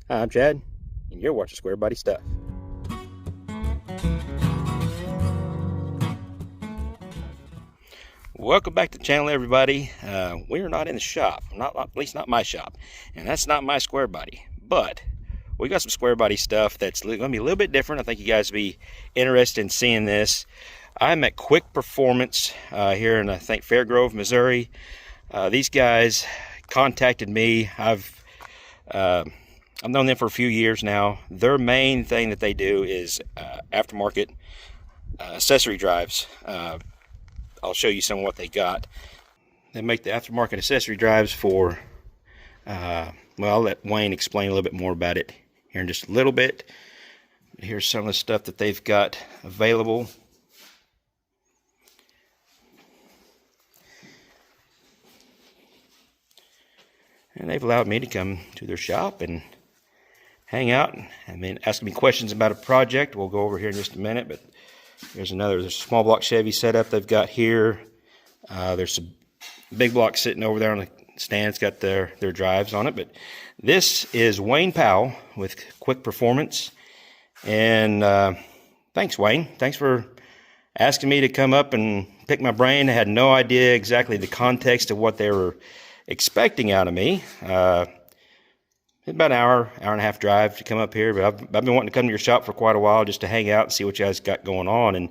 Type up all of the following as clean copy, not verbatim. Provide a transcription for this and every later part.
Hi, I'm Chad, and you're watching Squarebody Stuff. Welcome back to the channel, everybody. We're not in the shop, at least not my shop, and that's not my Squarebody. But we got some Squarebody stuff that's going to be a little bit different. I think you guys will be interested in seeing this. I'm at Quick Performance here in, I think, Fairgrove, Missouri. These guys contacted me. I've known them for a few years now. Their main thing that they do is aftermarket accessory drives. I'll show you some of what they got. They make the aftermarket accessory drives for, well, I'll let Wayne explain a little bit more about it here in just a little bit. Here's some of the stuff that they've got available. And they've allowed me to come to their shop and hang out and ask me questions about a project. We'll go over here in just a minute, but there's a small block Chevy setup they've got here. There's some big blocks sitting over there on the stand. It's got their drives on it. But this is Wayne Powell with Quick Performance. And thanks, Wayne. Thanks for asking me to come up and pick my brain. I had no idea exactly the context of what they were expecting out of me. About an hour and a half drive to come up here, but I've been wanting to come to your shop for quite a while just to hang out and see what you guys got going on. And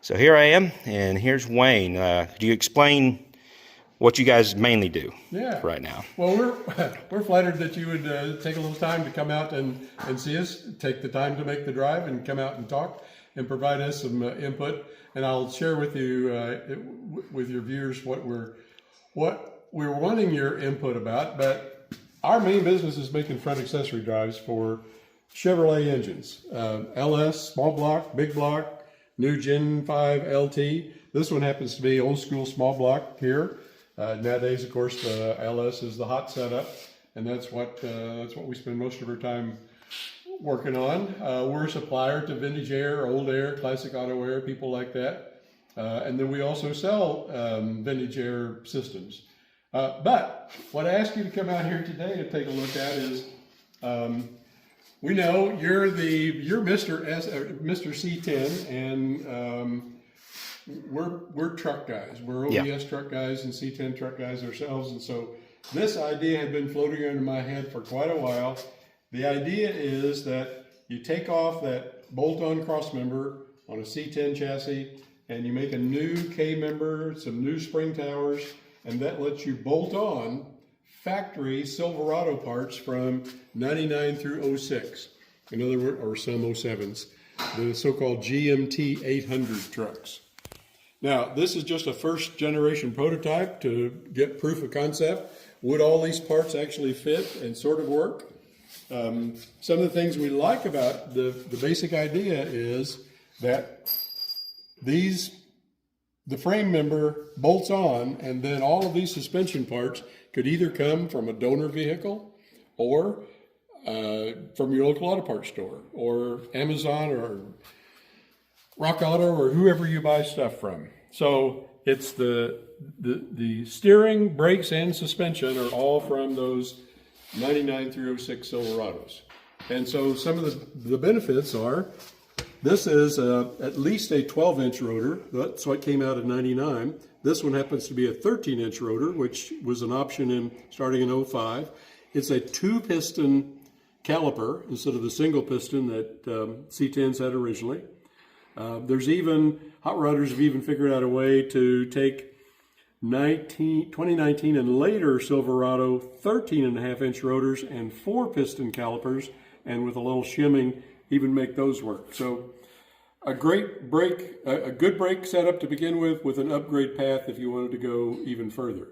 so here I am, and here's Wayne. Do you explain what you guys mainly do right now? Well, we're flattered that you would take a little time to come out and see us, take the time to make the drive and come out and talk and provide us some input. And I'll share with you, with your viewers, what we're wanting your input about. But our main business is making front accessory drives for Chevrolet engines. LS, small block, big block, new Gen 5 LT. This one happens to be old school small block here. Nowadays, of course, the LS is the hot setup, and that's what we spend most of our time working on. We're a supplier to Vintage Air, Old Air, Classic Auto Air, people like that. And then we also sell Vintage Air systems. But what I asked you to come out here today to take a look at is, we know you're Mr. C10, and we're truck guys. We're OES truck guys and C10 truck guys ourselves, and so this idea had been floating under my head for quite a while. The idea is that you take off that bolt-on cross member on a C10 chassis, and you make a new K member, some new spring towers, and that lets you bolt on factory Silverado parts from 99 through 06. In other words, or some 07s, the so-called GMT 800 trucks. Now, this is just a first generation prototype to get proof of concept. Would all these parts actually fit and sort of work? Some of the things we like about the basic idea is that the frame member bolts on, and then all of these suspension parts could either come from a donor vehicle or from your local auto parts store or Amazon or Rock Auto or whoever you buy stuff from. So it's the steering, brakes, and suspension are all from those 99 through 06 Silverados. And so some of the benefits are, this is at least a 12-inch rotor. That's what came out of 99. This one happens to be a 13-inch rotor, which was an option starting in 05. It's a 2-piston caliper instead of the single piston that C10s had originally. There's even, hot rodders have even figured out a way to take 2019 and later Silverado 13.5-inch rotors and 4-piston calipers, and with a little shimming, even make those work. So a great brake, a good brake setup to begin with an upgrade path if you wanted to go even further.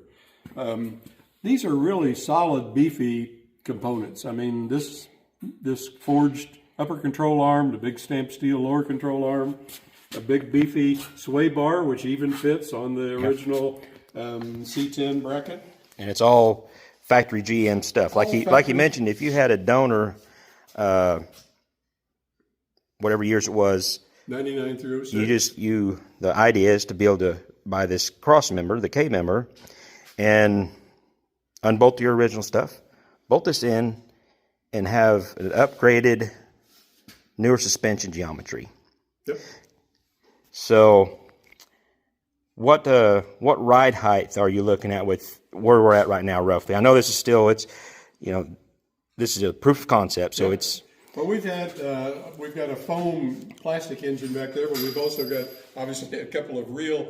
These are really solid, beefy components. I mean, this forged upper control arm, the big stamped steel lower control arm, a big beefy sway bar, which even fits on the original C10 bracket. And it's all factory GM stuff. Like you mentioned, if you had a donor, whatever years it was, 99 through 06. The idea is to be able to buy this cross member, the K member, and unbolt your original stuff, bolt this in, and have an upgraded, newer suspension geometry. Yep. So, what ride height are you looking at with where we're at right now, roughly? I know this is still, this is a proof of concept, so it's... Well, we've got a foam plastic engine back there, but we've also got, obviously, a couple of real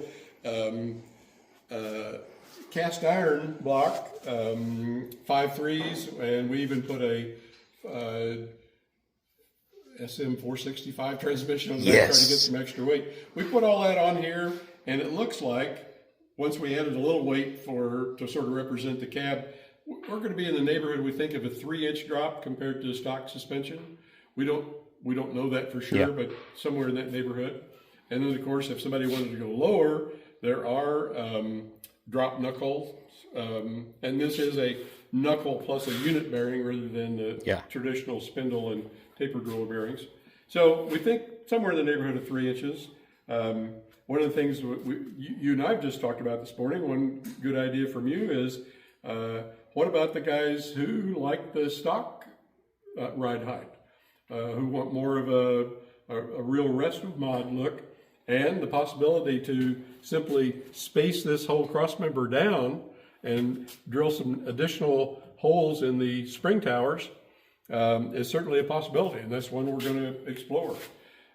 cast iron block 5.3s, and we even put a SM465 transmission on the back, trying to get some extra weight. We put all that on here, and it looks like, once we added a little weight to sort of represent the cab, we're going to be in the neighborhood, we think, of a 3-inch drop compared to stock suspension. We don't know that for sure, but somewhere in that neighborhood. And then, of course, if somebody wanted to go lower, there are drop knuckles, and this is a knuckle plus a unit bearing rather than the traditional spindle and tapered roller bearings. So we think somewhere in the neighborhood of 3 inches. One of the things you and I've just talked about this morning, one good idea from you is, what about the guys who like the stock ride height, who want more of a real rest of mod look, and the possibility to simply space this whole cross member down and drill some additional holes in the spring towers is certainly a possibility, and that's one we're going to explore.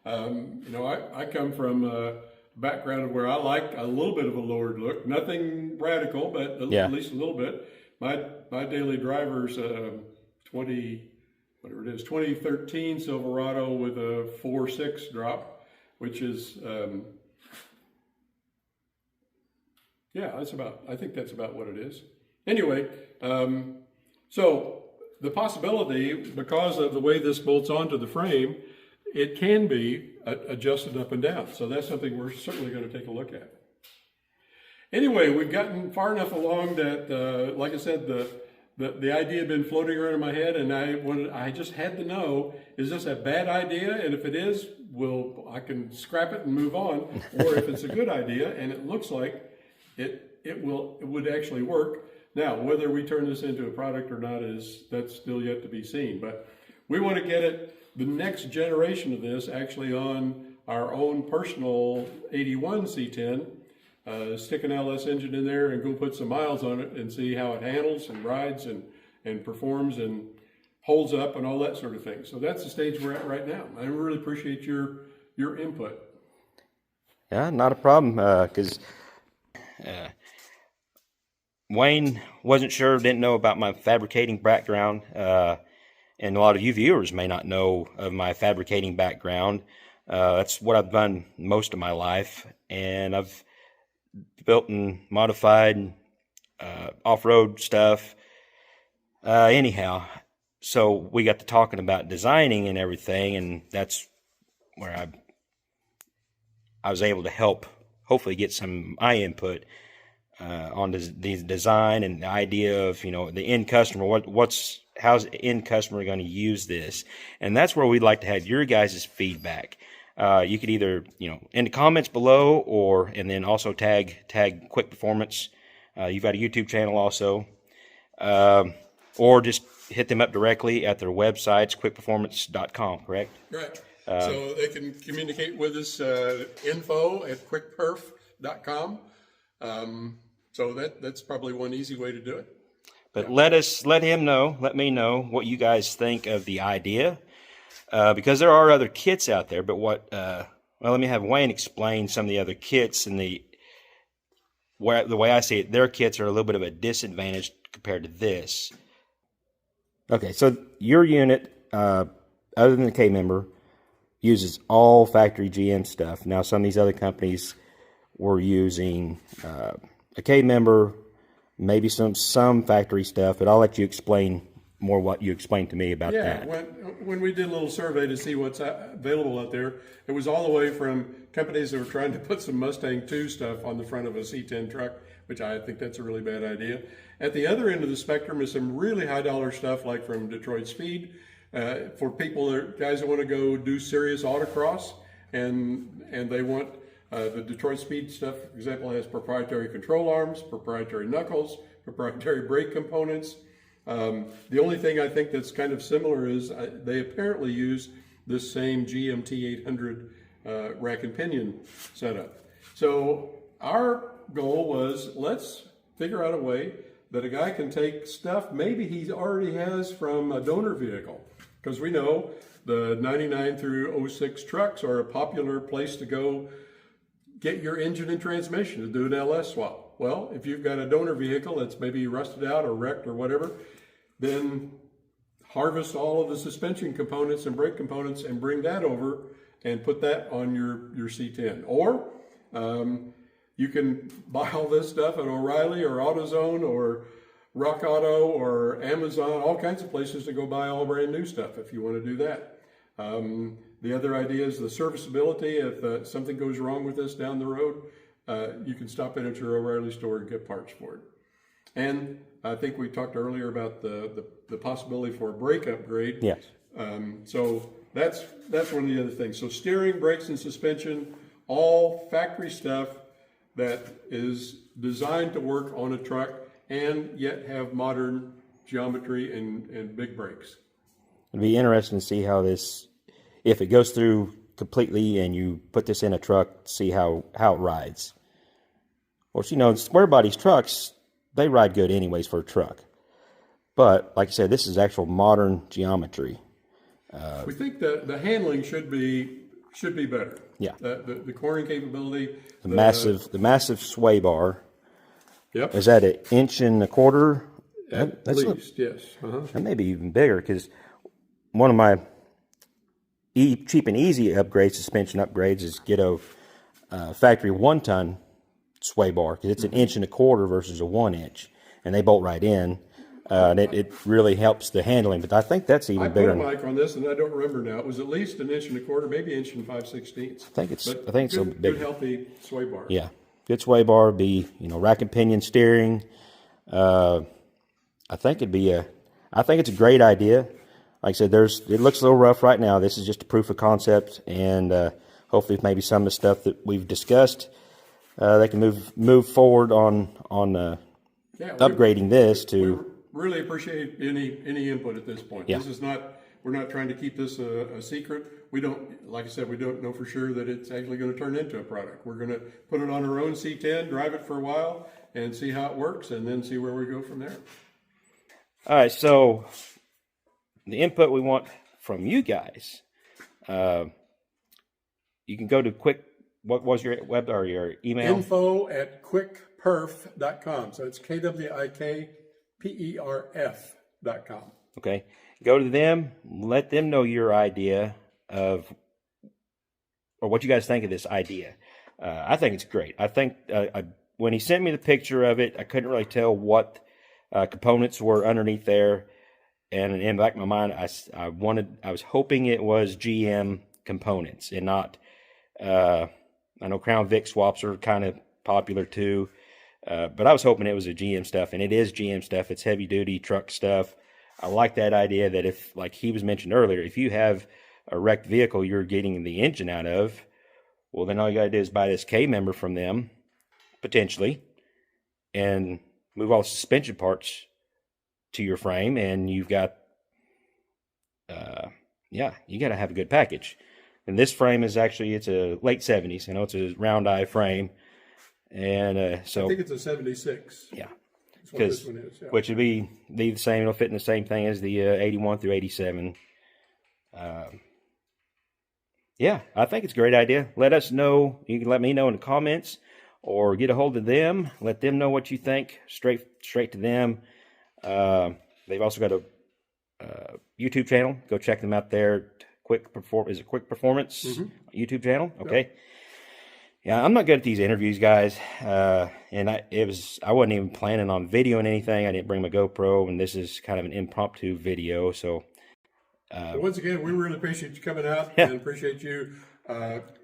I come from a background of where I like a little bit of a lowered look, nothing radical, but at least a little bit. My daily driver's 2013 Silverado with a 4.6 drop, which is I think that's about what it is. Anyway, so the possibility, because of the way this bolts onto the frame, it can be adjusted up and down. So that's something we're certainly going to take a look at. Anyway, we've gotten far enough along that, like I said, the idea had been floating around in my head, and I just had to know, is this a bad idea? And if it is, I can scrap it and move on. Or if it's a good idea, and it looks like it would actually work. Now, whether we turn this into a product or not that's still yet to be seen. But we want to get the next generation of this actually on our own personal 81 C10. Stick an LS engine in there and go put some miles on it and see how it handles and rides and performs and holds up and all that sort of thing. So that's the stage we're at right now. I really appreciate your input. Yeah, not a problem, because Wayne wasn't sure, didn't know about my fabricating background, and a lot of you viewers may not know of my fabricating background. That's what I've done most of my life, and I've built and modified off-road stuff. Anyhow, so we got to talking about designing and everything, and that's where I was able to help, hopefully get some my input on the design and the idea of, the end customer. How's the end customer going to use this? And that's where we'd like to have your guys' feedback. You could either, in the comments below, and then also tag Quick Performance. You've got a YouTube channel also, or just hit them up directly at their websites, quickperformance.com, correct? Right. So they can communicate with us, info@quickperf.com. So that's probably one easy way to do it. But let me know what you guys think of the idea. Because there are other kits out there, but let me have Wayne explain some of the other kits, and the way I see it, their kits are a little bit of a disadvantage compared to this. Okay, so your unit, other than the K-member, uses all factory GM stuff. Now, some of these other companies were using a K-member, maybe some factory stuff, but I'll let you explain more what you explained to me about that. Yeah, when we did a little survey to see what's available out there, it was all the way from companies that were trying to put some Mustang 2 stuff on the front of a C10 truck, which I think that's a really bad idea. At the other end of the spectrum is some really high dollar stuff, like from Detroit Speed, for guys that want to go do serious autocross, and they want the Detroit Speed stuff, for example, has proprietary control arms, proprietary knuckles, proprietary brake components. The only thing I think that's kind of similar is they apparently use this same GMT 800 rack and pinion setup. So our goal was, let's figure out a way that a guy can take stuff maybe he already has from a donor vehicle, because we know the 99 through 06 trucks are a popular place to go get your engine and transmission to do an LS swap. Well, if you've got a donor vehicle that's maybe rusted out or wrecked or whatever, then harvest all of the suspension components and brake components and bring that over and put that on your C10. Or you can buy all this stuff at O'Reilly or AutoZone or Rock Auto or Amazon, all kinds of places to go buy all brand new stuff if you want to do that. The other idea is the serviceability. If something goes wrong with this down the road, you can stop in at your O'Reilly store and get parts for it. And I think we talked earlier about the possibility for a brake upgrade. Yes. So that's one of the other things. So steering, brakes, and suspension, all factory stuff that is designed to work on a truck and yet have modern geometry and big brakes. It'd be interesting to see how this, if it goes through completely and you put this in a truck, see how it rides. Of course, you know, Squarebody's trucks, they ride good anyways for a truck. But, like I said, this is actual modern geometry. We think that the handling should be better. Yeah. The cornering capability. The massive sway bar. Yep. Is that 1.25 inches? At least, yes. That may be even bigger, because one of my cheap and easy upgrades, suspension upgrades, is get a factory 1-ton sway bar, because it's 1.25 inches versus a 1 inch, and they bolt right in. And it really helps the handling, but I think that's even bigger. I put a mic on this, and I don't remember now. It was at least 1.25 inches, maybe 1 5/16. I think it's a big, good healthy sway bar. Yeah, good sway bar. Be, you know, rack and pinion steering. I think it's a great idea. Like I said, it looks a little rough right now. This is just a proof of concept, and hopefully maybe some of the stuff that we've discussed, they can move forward on upgrading this to. We really appreciate any input at this point. Yeah. This is not, we're not trying to keep this a secret. We don't, like I said, we don't know for sure that it's actually going to turn into a product. We're going to put it on our own C10, drive it for a while, and see how it works, and then see where we go from there. All right, so the input we want from you guys, you can go to what was your web or your email? info@quickperf.com. So it's KWIKPERF.com. Okay. Go to them, let them know your idea of, or what you guys think of this idea. I think it's great. I think when he sent me the picture of it, I couldn't really tell what components were underneath there. And in the back of my mind, I was hoping it was GM components and not, I know Crown Vic swaps are kind of popular too. But I was hoping it was a GM stuff, and it is GM stuff. It's heavy duty truck stuff. I like that idea that if, like he was mentioned earlier, if you have a wrecked vehicle you're getting the engine out of, well, then all you got to do is buy this K member from them, potentially, and move all the suspension parts to your frame, and you've got, you got to have a good package. And this frame is actually, it's a late 70s. You know, it's a round eye frame. And so I think it's a 76. Yeah, that's what this one is. Yeah. Which would be the same. It'll fit in the same thing as the 81 through 87. Yeah, I think it's a great idea. Let us know. You can let me know in the comments, or get a hold of them. Let them know what you think. Straight to them. They've also got a YouTube channel. Go check them out there. Quick Performance YouTube channel. Okay. Yep. Yeah, I'm not good at these interviews, guys, and I wasn't even planning on videoing anything. I didn't bring my GoPro, and this is kind of an impromptu video. So, once again, we really appreciate you coming out and appreciate you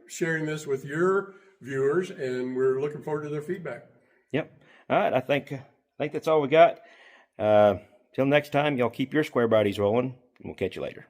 sharing this with your viewers, and we're looking forward to their feedback. Yep. All right, I think that's all we got. Till next time, y'all keep your square bodies rolling, and we'll catch you later.